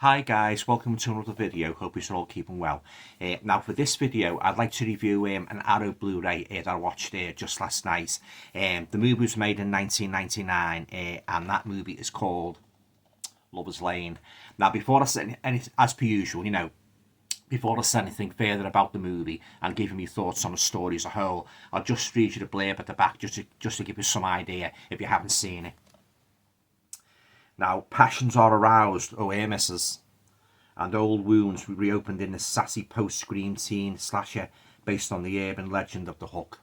Hi guys, welcome to another video. Hope you're all keeping well. Now for this video I'd like to review an Arrow Blu-ray that I watched just last night. The movie was made in 1999 and that movie is called Lover's Lane. Now before I say anything, as per usual, before I say anything further about the movie and giving me thoughts on the story as a whole, I'll just read you the blurb at the back just to give you some idea if you haven't seen it. Now, passions are aroused, oh misses, and old wounds reopened in this sassy post-scream teen slasher based on the urban legend of the Hook.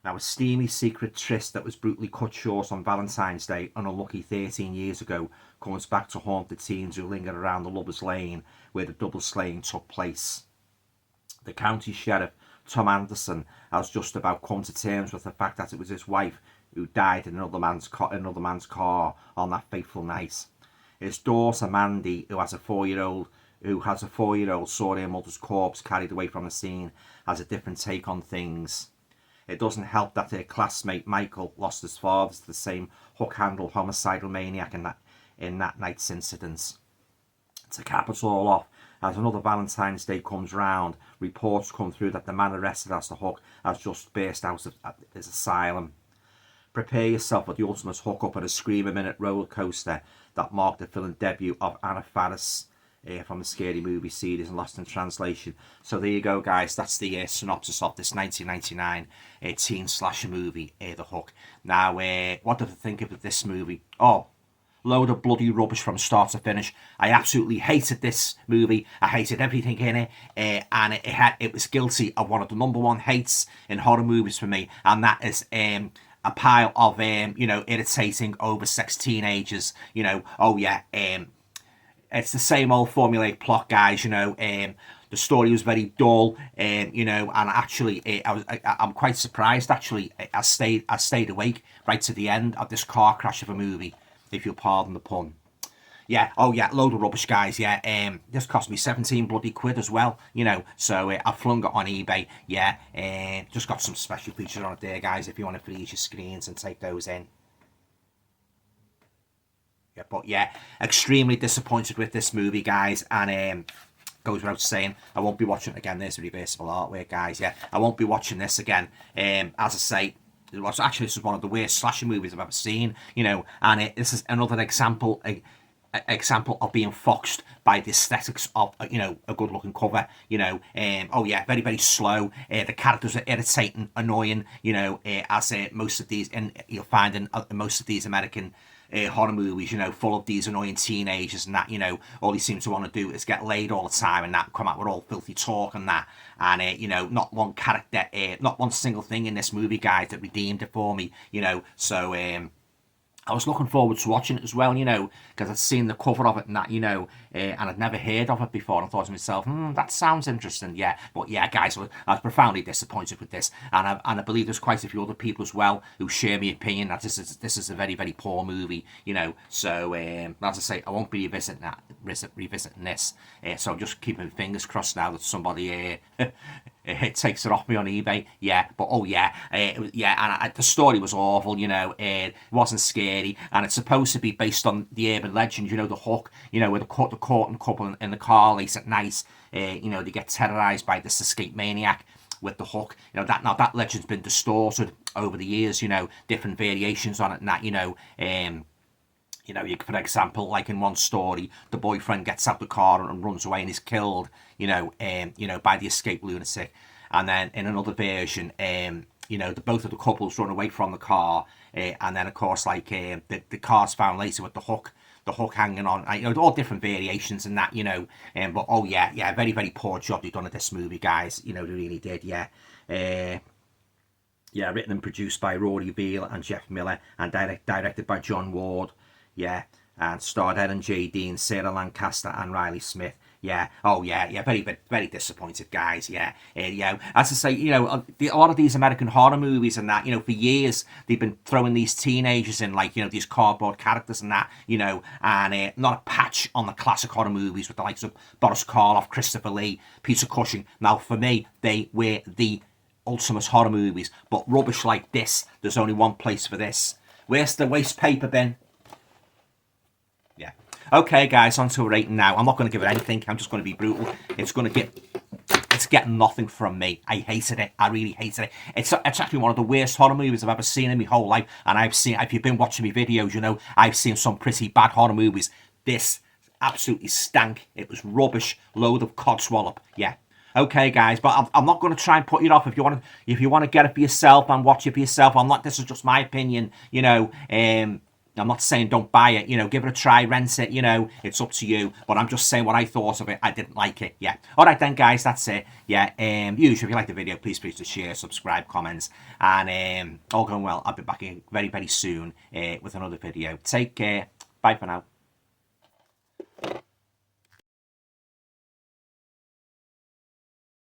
Now, a steamy secret tryst that was brutally cut short on Valentine's Day, an unlucky 13 years ago, comes back to haunt the teens who linger around the Lover's Lane where the double slaying took place. The county sheriff, Tom Anderson, has just about come to terms with the fact that it was his wife who died in another man's car on that fateful night. His daughter Mandy, who has a 4-year-old, saw her mother's corpse carried away from the scene, has a different take on things. It doesn't help that her classmate Michael lost his father to the same hook-handled homicidal maniac in that night's incident. To cap it all off, as another Valentine's Day comes round, reports come through that the man arrested as the Hook has just burst out of his asylum. Prepare yourself for the ultimate hook-up at a scream-a-minute roller coaster that marked the film debut of Anna Faris from the Scary Movie series and Lost in Translation. So there you go, guys. That's the synopsis of this 1999 teen slasher movie, The Hook. Now, what did I think of this movie? Oh, load of bloody rubbish from start to finish. I absolutely hated this movie. I hated everything in it, and it was guilty of one of the #1 hates in horror movies for me, and that is a pile of irritating oversexed teenagers. It's the same old formulaic plot, guys. The story was very dull, and actually I'm quite surprised. Actually, I stayed awake right to the end of this car crash of a movie, if you'll pardon the pun. Load of rubbish, guys. This cost me 17 bloody quid as well, so I flung it on eBay. Just got some special features on it there, guys, if you want to freeze your screens and take those in. Extremely disappointed with this movie, guys, and goes without saying, I won't be watching it again. There's the reversible artwork, guys. I won't be watching this again. As I say, this is one of the worst slasher movies I've ever seen, and this is another example of being foxed by the aesthetics of a good looking cover. Very, very slow. The characters are irritating, annoying, as most of these, and you'll find in most of these American horror movies, full of these annoying teenagers and that, all they seem to want to do is get laid all the time and that, come out with all filthy talk and that, and not one character, not one single thing in this movie, guys, that redeemed it for me, so I was looking forward to watching it as well, because I'd seen the cover of it and that, and I'd never heard of it before. And I thought to myself, that sounds interesting, But guys, I was profoundly disappointed with this, and I believe there's quite a few other people as well who share my opinion that this is a very, very poor movie, So as I say, I won't be revisiting this. So I'm just keeping my fingers crossed now that somebody it takes it off me on eBay. The story was awful. It wasn't scary, and it's supposed to be based on the urban legend. The Hook. Where the courting couple in the car late at night. They get terrorized by this escape maniac with the Hook. That legend's been distorted over the years. Different variations on it, and that. For example, like in one story, the boyfriend gets out the car and runs away and is killed, by the escaped lunatic. And then in another version, both of the couples run away from the car, and then of course, the car's found later with the hook hanging on. All different variations and that, but very, very poor job they've done at this movie, guys. They really did, written and produced by Rory Veal and Jeff Miller, and directed by John Ward. And starred Ellen J. Dean, Sarah Lancaster, and Riley Smith. Very, very disappointed, guys. As I say, a lot of these American horror movies and that, for years they've been throwing these teenagers in, these cardboard characters and that, and not a patch on the classic horror movies with the likes of Boris Karloff, Christopher Lee, Peter Cushing. Now, for me, they were the ultimate horror movies, but rubbish like this, there's only one place for this. Where's the waste paper bin? Okay, guys, on to a rating now. I'm not going to give it anything. I'm just going to be brutal. It's getting nothing from me. I hated it. I really hated it. It's actually one of the worst horror movies I've ever seen in my whole life. And I've seen, if you've been watching my videos, you know, I've seen some pretty bad horror movies. This absolutely stank. It was rubbish. Load of codswallop. Yeah. Okay, guys, but I'm not going to try and put you off. If you want to get it for yourself and watch it for yourself, I'm not. This is just my opinion. You know, I'm not saying don't buy it. You know, give it a try, rent it. You know, it's up to you. But I'm just saying what I thought of it. I didn't like it. Yeah. All right then, guys. That's it. Yeah. Usually, if you like the video, please to share, subscribe, comments, and all going well. I'll be back in very, very soon with another video. Take care. Bye for now.